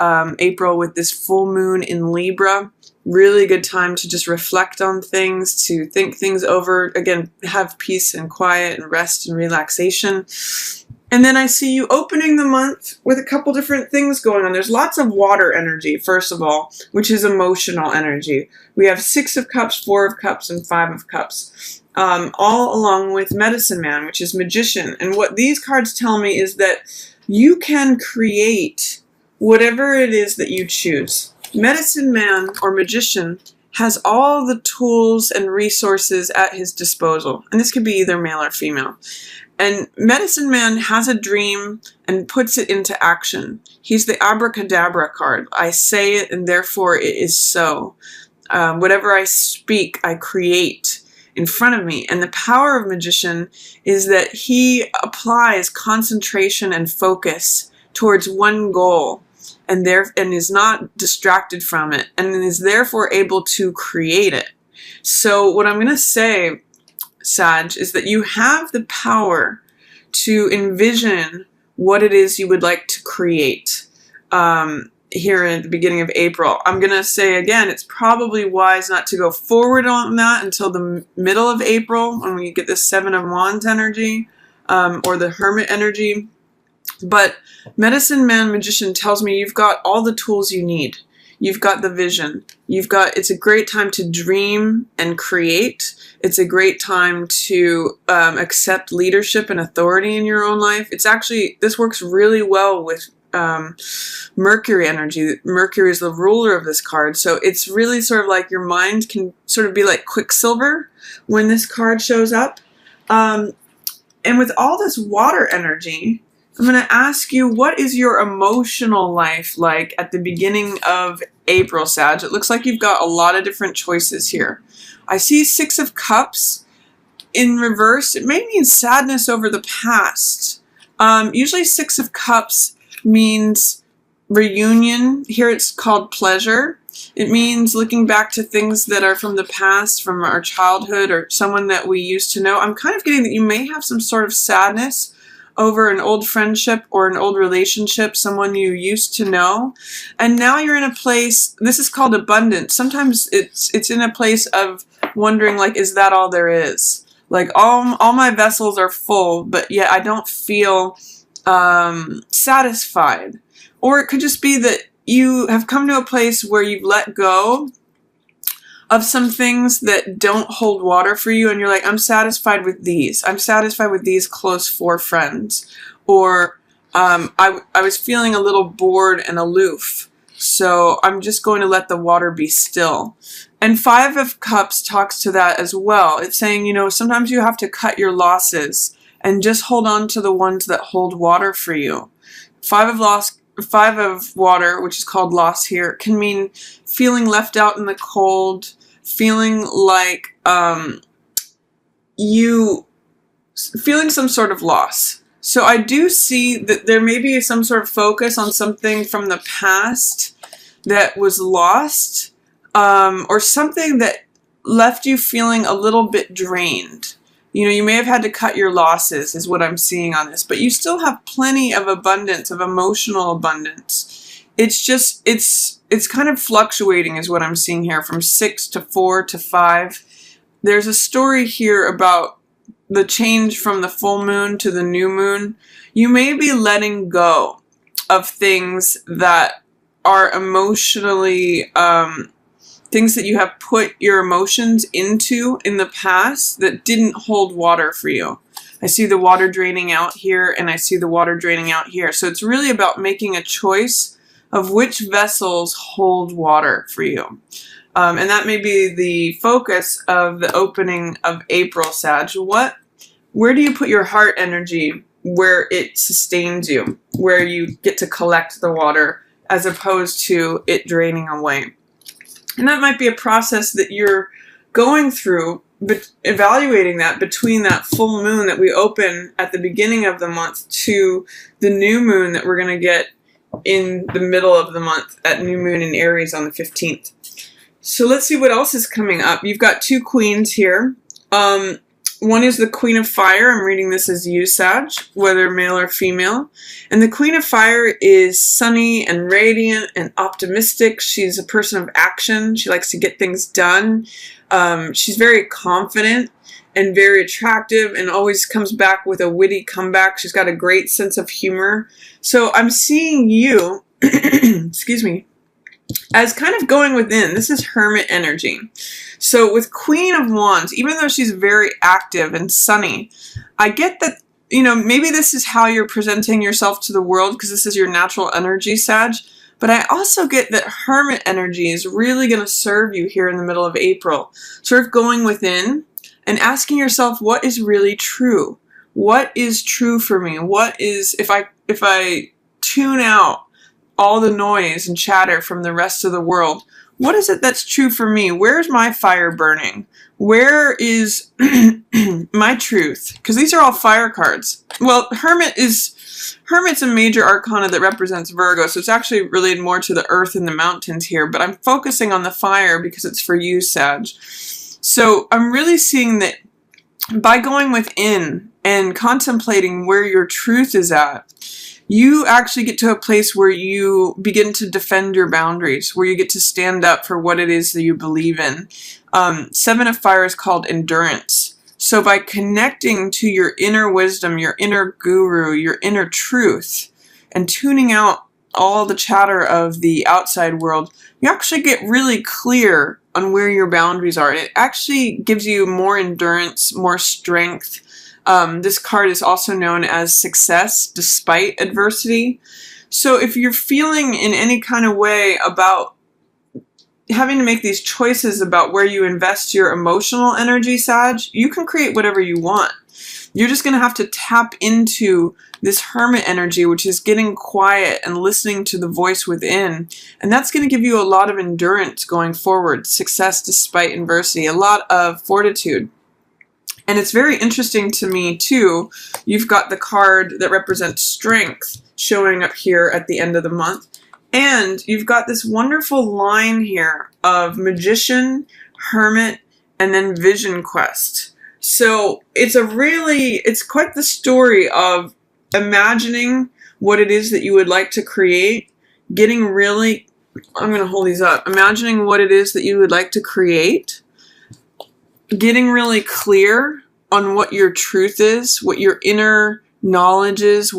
April with this full moon in Libra. Really good time to just reflect on things, to think things over. Again, have peace and quiet and rest and relaxation. And then I see you opening the month with a couple different things going on. There's lots of water energy, first of all, which is emotional energy. We have 6 of Cups, 4 of Cups, and 5 of Cups, all along with Medicine Man, which is Magician. And what these cards tell me is that you can create whatever it is that you choose. Medicine Man or Magician has all the tools and resources at his disposal. And this could be either male or female. And Medicine Man has a dream and puts it into action. He's the abracadabra card. I say it and therefore it is so. Whatever I speak, I create in front of me. And the power of Magician is that he applies concentration and focus towards one goal and is not distracted from it and is therefore able to create it. So what I'm going to say, Sag, is that you have the power to envision what it is you would like to create here at the beginning of April. I'm going to say again, it's probably wise not to go forward on that until the middle of April when we get this 7 of Wands energy or the Hermit energy. But Medicine Man Magician tells me you've got all the tools you need. You've got the vision. It's a great time to dream and create. It's a great time to accept leadership and authority in your own life. This works really well with Mercury energy. Mercury is the ruler of this card. So it's really sort of like your mind can sort of be like Quicksilver when this card shows up. And with all this water energy, I'm going to ask you, what is your emotional life like at the beginning of April, Sag? It looks like you've got a lot of different choices here. I see 6 of Cups in reverse. It may mean sadness over the past. Usually 6 of Cups means reunion. Here it's called pleasure. It means looking back to things that are from the past, from our childhood, or someone that we used to know. I'm kind of getting that you may have some sort of sadness over an old friendship or an old relationship, someone you used to know. And now you're in a place, this is called abundance. Sometimes it's in a place of wondering, like, is that all there is? Like, all my vessels are full, but yet I don't feel satisfied. Or it could just be that you have come to a place where you've let go of some things that don't hold water for you, and you're like, I'm satisfied with these. I'm satisfied with these close 4 friends. Or I was feeling a little bored and aloof, so I'm just going to let the water be still. And 5 of Cups talks to that as well. It's saying, you know, sometimes you have to cut your losses and just hold on to the ones that hold water for you. 5 of Water, which is called loss here, can mean feeling left out in the cold, feeling like feeling some sort of loss. So I do see that there may be some sort of focus on something from the past that was lost, or something that left you feeling a little bit drained. You know, you may have had to cut your losses, is what I'm seeing on this, but you still have plenty of abundance, of emotional abundance. It's just, it's kind of fluctuating is what I'm seeing here, from 6 to 4 to 5. There's a story here about the change from the full moon to the new moon. You may be letting go of things that are emotionally, things that you have put your emotions into in the past that didn't hold water for you. I see the water draining out here, and I see the water draining out here. So it's really about making a choice of which vessels hold water for you. And that may be the focus of the opening of April, Sag. Where do you put your heart energy where it sustains you, where you get to collect the water as opposed to it draining away? And that might be a process that you're going through, but evaluating that between that full moon that we open at the beginning of the month to the new moon that we're going to get in the middle of the month at new moon in Aries on the 15th. So let's see what else is coming up. You've got 2 queens here. One is the Queen of Fire. I'm reading this as you, Sag, whether male or female. And the Queen of Fire is sunny and radiant and optimistic. She's a person of action. She likes to get things done. She's very confident and very attractive and always comes back with a witty comeback. She's got a great sense of humor. So I'm seeing you, excuse me, as kind of going within. This is Hermit energy. So with Queen of Wands, even though she's very active and sunny, I get that, you know, maybe this is how you're presenting yourself to the world because this is your natural energy, Sag. But I also get that Hermit energy is really going to serve you here in the middle of April. Sort of going within and asking yourself, what is really true? What is true for me? What is, if I tune out all the noise and chatter from the rest of the world, what is it that's true for me? Where's my fire burning? Where is my truth? Because these are all fire cards. Well, Hermit's a major arcana that represents Virgo, so it's actually related more to the earth and the mountains here, but I'm focusing on the fire because it's for you, Sag. So I'm really seeing that by going within and contemplating where your truth is at, you actually get to a place where you begin to defend your boundaries, where you get to stand up for what it is that you believe in. Seven of Fire is called endurance. So by connecting to your inner wisdom, your inner guru, your inner truth, and tuning out all the chatter of the outside world, you actually get really clear on where your boundaries are. It actually gives you more endurance, more strength. This card is also known as success despite adversity. So if you're feeling in any kind of way about having to make these choices about where you invest your emotional energy, Sag, you can create whatever you want. You're just going to have to tap into this Hermit energy, which is getting quiet and listening to the voice within. And that's going to give you a lot of endurance going forward, success despite adversity, a lot of fortitude. And it's very interesting to me, too, you've got the card that represents strength showing up here at the end of the month. And you've got this wonderful line here of Magician, Hermit, and then Vision Quest. So it's quite the story of imagining what it is that you would like to create, getting really, I'm going to hold these up, imagining what it is that you would like to create, getting really clear on what your truth is, what your inner knowledge is,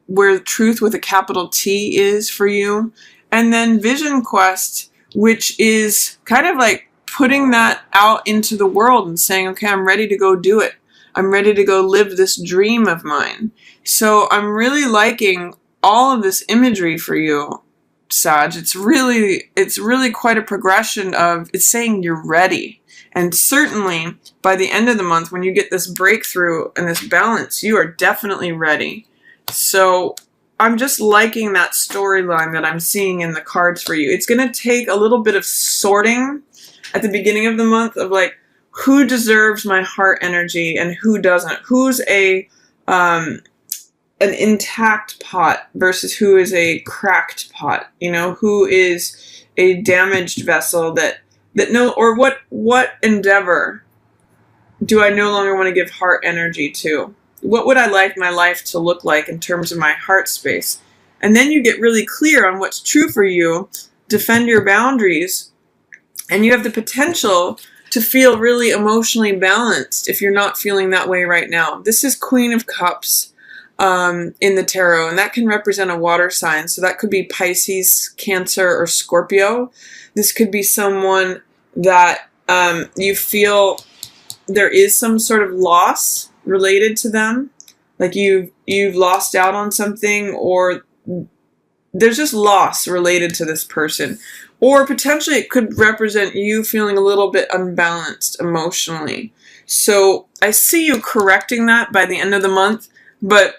where truth with a capital T is for you. And then Vision Quest, which is kind of like putting that out into the world and saying, okay, I'm ready to go do it. I'm ready to go live this dream of mine. So I'm really liking all of this imagery for you, Sag. It's really quite a progression of, it's saying you're ready. And certainly by the end of the month, when you get this breakthrough and this balance, you are definitely ready. So I'm just liking that storyline that I'm seeing in the cards for you. It's going to take a little bit of sorting at the beginning of the month of like, who deserves my heart energy and who doesn't? Who's an intact pot versus who is a cracked pot? You know, who is a damaged vessel or what endeavor do I no longer want to give heart energy to? What would I like my life to look like in terms of my heart space? And then you get really clear on what's true for you, defend your boundaries, and you have the potential to feel really emotionally balanced if you're not feeling that way right now. This is Queen of Cups in the tarot, and that can represent a water sign. So that could be Pisces, Cancer, or Scorpio. This could be someone that you feel there is some sort of loss related to them, like you've lost out on something, or there's just loss related to this person. Or potentially it could represent you feeling a little bit unbalanced emotionally. So I see you correcting that by the end of the month, but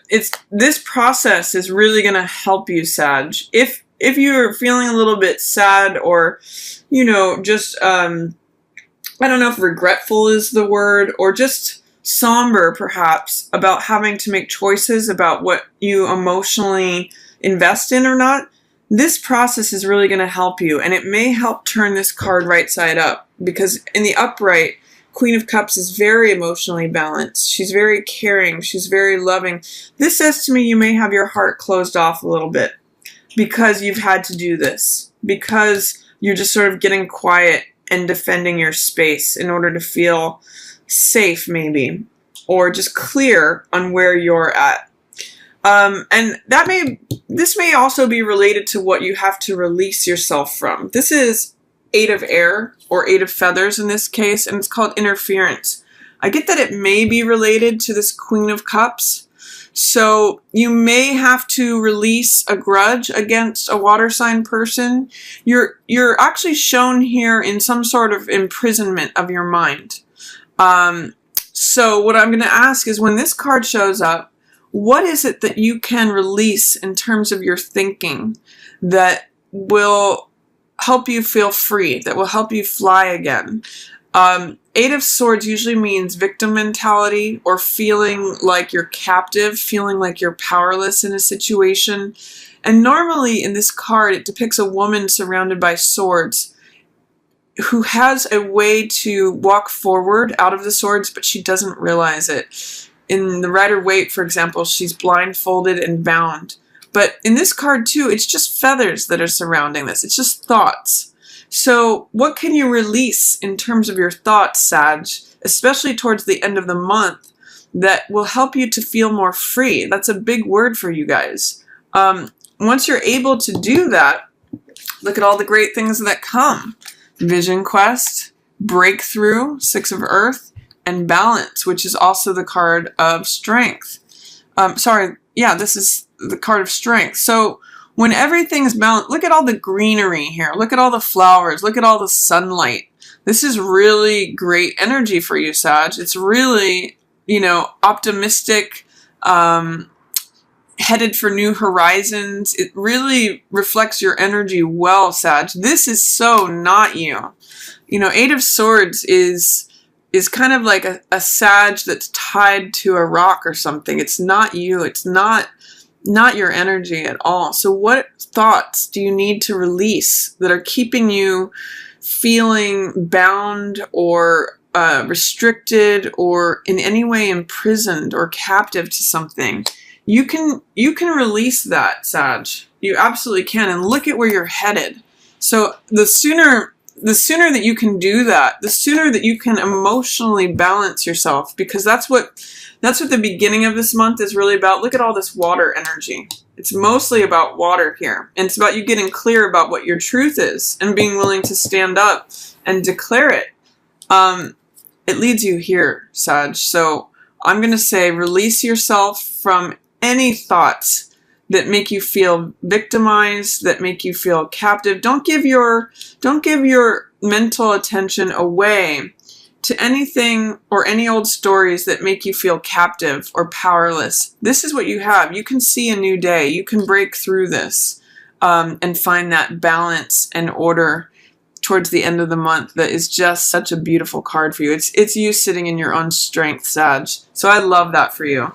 this process is really going to help you, Sag. If you're feeling a little bit sad or, you know, just, I don't know if regretful is the word, or just somber perhaps about having to make choices about what you emotionally invest in or not, this process is really going to help you, and it may help turn this card right side up, because in the upright Queen of Cups is very emotionally balanced. She's very caring. She's very loving. This says to me you may have your heart closed off a little bit because you've had to do this, because you're just sort of getting quiet and defending your space in order to feel safe, maybe, or just clear on where you're at. And this may also be related to what you have to release yourself from. This is 8 of air, or 8 of feathers in this case, and it's called interference. I get that it may be related to this Queen of Cups. So you may have to release a grudge against a water sign person. You're actually shown here in some sort of imprisonment of your mind. So what I'm going to ask is, when this card shows up, what is it that you can release in terms of your thinking that will help you feel free, that will help you fly again? 8 of Swords usually means victim mentality, or feeling like you're captive, feeling like you're powerless in a situation. And normally in this card, it depicts a woman surrounded by swords who has a way to walk forward out of the swords, but she doesn't realize it. In the Rider-Waite, for example, she's blindfolded and bound. But in this card too, it's just feathers that are surrounding this. It's just thoughts. So what can you release in terms of your thoughts, Sag, especially towards the end of the month, that will help you to feel more free? That's a big word for you guys. Once you're able to do that, look at all the great things that come. Vision Quest, Breakthrough, 6 of Earth, and Balance, which is also the card of Strength. This is the card of Strength. So when everything's balanced, look at all the greenery here. Look at all the flowers. Look at all the sunlight. This is really great energy for you, Sag. It's really, optimistic, headed for new horizons. It really reflects your energy well, Sag. This is so not you. 8 of Swords is kind of like a Sag that's tied to a rock or something. It's not you. It's not your energy at all. So what thoughts do you need to release that are keeping you feeling bound or restricted or in any way imprisoned or captive to something? You can release that, Sag. You absolutely can. And look at where you're headed. So the sooner that you can do that, the sooner that you can emotionally balance yourself, because that's what the beginning of this month is really about. Look at all this water energy. It's mostly about water here. And it's about you getting clear about what your truth is and being willing to stand up and declare it. It leads you here, Sag. So I'm going to say release yourself from any thoughts that make you feel victimized, that make you feel captive. Don't give your mental attention away to anything or any old stories that make you feel captive or powerless. This is what you have. You can see a new day. You can break through this and find that balance and order towards the end of the month. That is just such a beautiful card for you. It's you sitting in your own strength, Sag. So I love that for you.